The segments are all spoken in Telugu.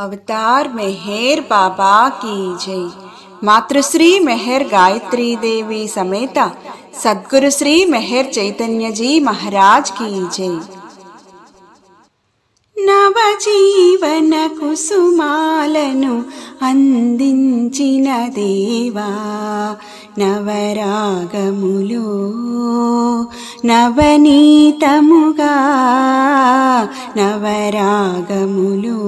अवतार मेहर बाबा की जय। मातृश्री मेहर गायत्री देवी समेत सद्गुरु श्री मेहर चैतन्य जी महाराज की जय। నవజీవన కుసుమాలను అందించిన దేవా, నవరాగములో నవనీతముగా, నవరాగములో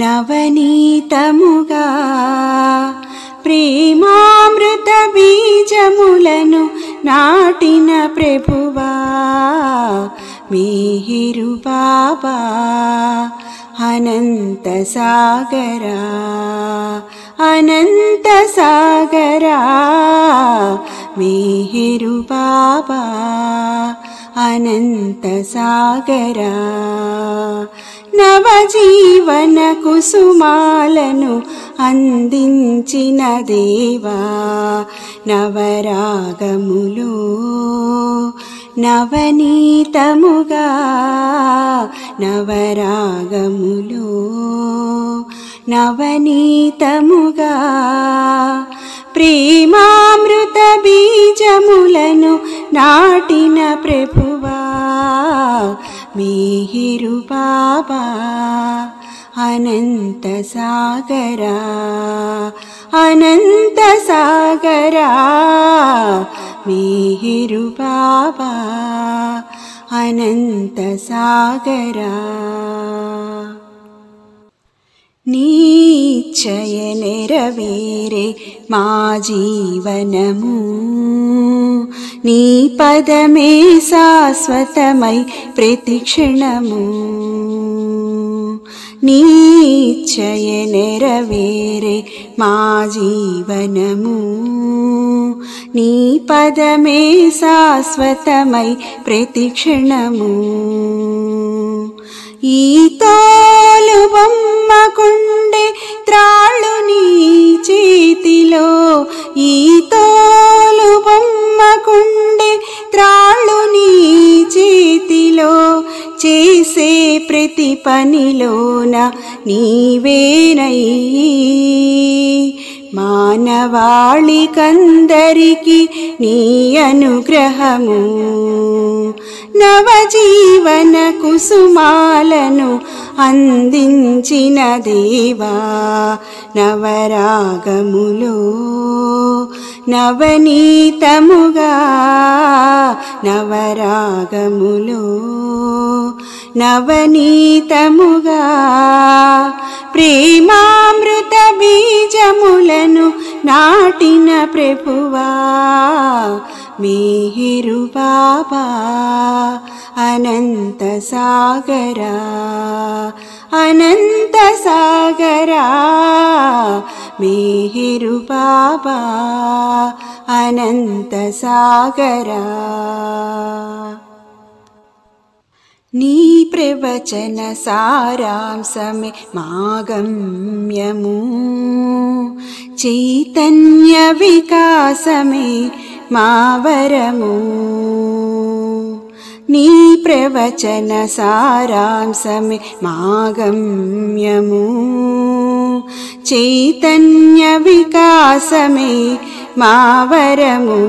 నవనీతముగా ప్రేమామృత బీజములను నాటిన ప్రభువా, మేహిరు బాబా అనంత సాగరా, అనంత సాగరా మేహిరు బాబా అనంత సాగరా। నవజీవన కుసుమాలను అందించిన దేవా, నవరాగములో నవనీతముగా, నవరాగములో నవనీతముగా ప్రేమామృత బీజములను నాటిన ప్రభువా, మేహిరు బాబా అనంత సాగరా, అనంత సాగరా మేహిరు బాబా అనంత సాగరా। నీచ్చయ నెరవేరే మా జీవనము, నీ పదమే శాశ్వతమై ప్రతిక్షణము। నీచ్చయ నెరవేరే మా జీవనము, నీ పదమే శాశ్వతమై ప్రతిక్షణము। ఈ తోలు బొమ్మకుండే త్రాళ్ళు నీ చేతిలో, ఈ తోలు బొమ్మకుండే త్రాళ్ళు నీ చేతిలో, చేసే ప్రతి పనిలోన నీవేనై మానవాళికందరికి నీ అనుగ్రహము। నవజీవన కుసుమాలను అందించిన దేవా, నవరాగములో నవనీతముగా, నవరాగములో నవనీతముగా ప్రేమామృత బీజములను నాటిన ప్రభువా, మేహిరు బాబా అనంత సాగరా, అనంత సాగరా మేహిరు బాబా అనంత సాగరా। నీ ప్రవచన సారాంశమే మా గమ్యము, చైతన్య వికాసమే మా వరము। నీ ప్రవచన సారాంశమే మా గమ్యము, చైతన్య వికాసమే మా వరము।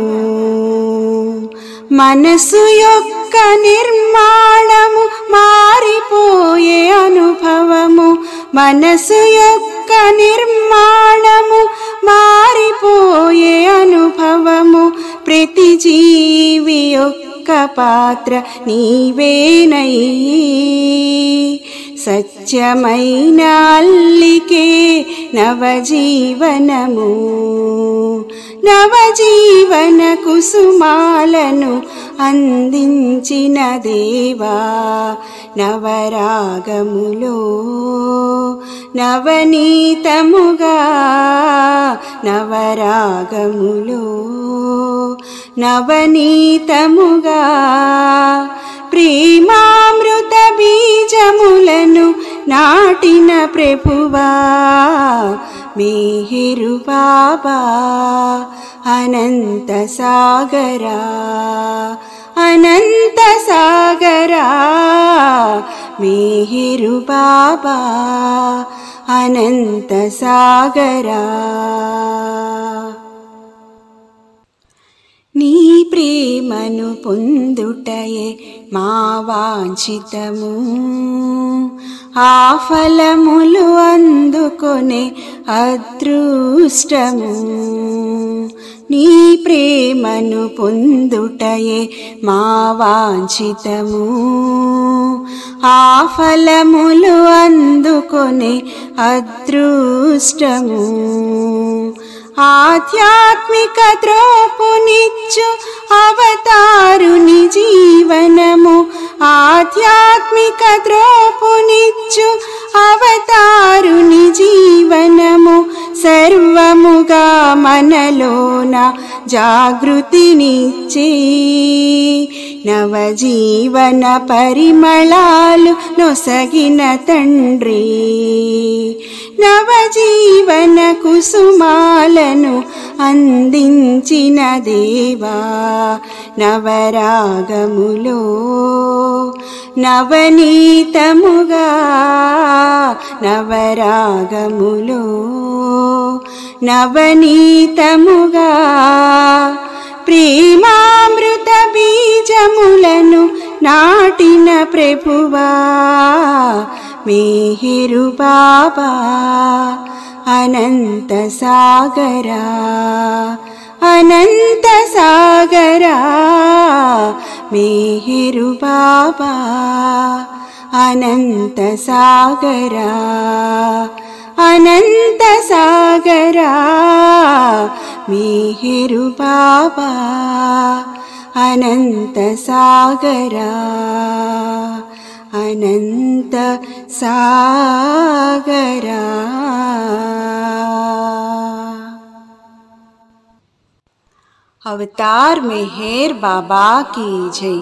మనసు యొక్క నిర్మాణము మారిపోయే అనుభవము, మనసు యొక్క నిర్మాణము మారిపోయే అనుభవము। ప్రతి జీవి యొక్క పాత్ర నీవేనై సత్యమైన అల్లికే నవజీవనము। నవజీవన కుసుమాలను అందించిన దేవా, నవరాగములో నవనీతముగా, నవరాగములో నవనీతముగా ప్రేమామృత బీజములను నాటిన ప్రభువా, మేహిరు బాబా అనంత సాగరా, अनंत सागरा मेहेरु बाबा अनंत सागरा నీ ప్రేమను పొందుటయే మా వాంఛితము ఆ ఫలములు అందుకొనే అదృష్టము నీ ప్రేమను పొందుటయే మా వాంఛితము ఆ ఫలములు అందుకొనే అదృష్టము ఆధ్యాత్మిక త్రోపునిచ్చు అవతారుని జీవనము ఆధ్యాత్మిక త్రోపునిచ్చు అవతారుని జీవనము సర్వముగా మనలోన జాగృతినిచ్చే నవజీవన పరిమళాలు నొసగిన తండ్రి నవజీవన కుసుమాలను అందించిన దేవా నవరాగములో నవనీతముగా నవరాగములో నవనీతముగా ప్రేమామృత బీజములను నాటిన ప్రభువా मेहेरु बाबा अनंत सागरा अनंत सागरा मेहेरु बाबा अनंत सागरा अनंत सागरा मेहेरु बाबा अनंत सागरा अनंत सागरा। अवतार मेहर बाबा की जय।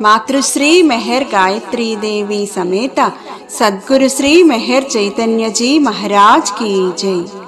मातृश्री मेहर गायत्री देवी समेत सद्गुरु श्री मेहर चैतन्य जी महाराज की जय।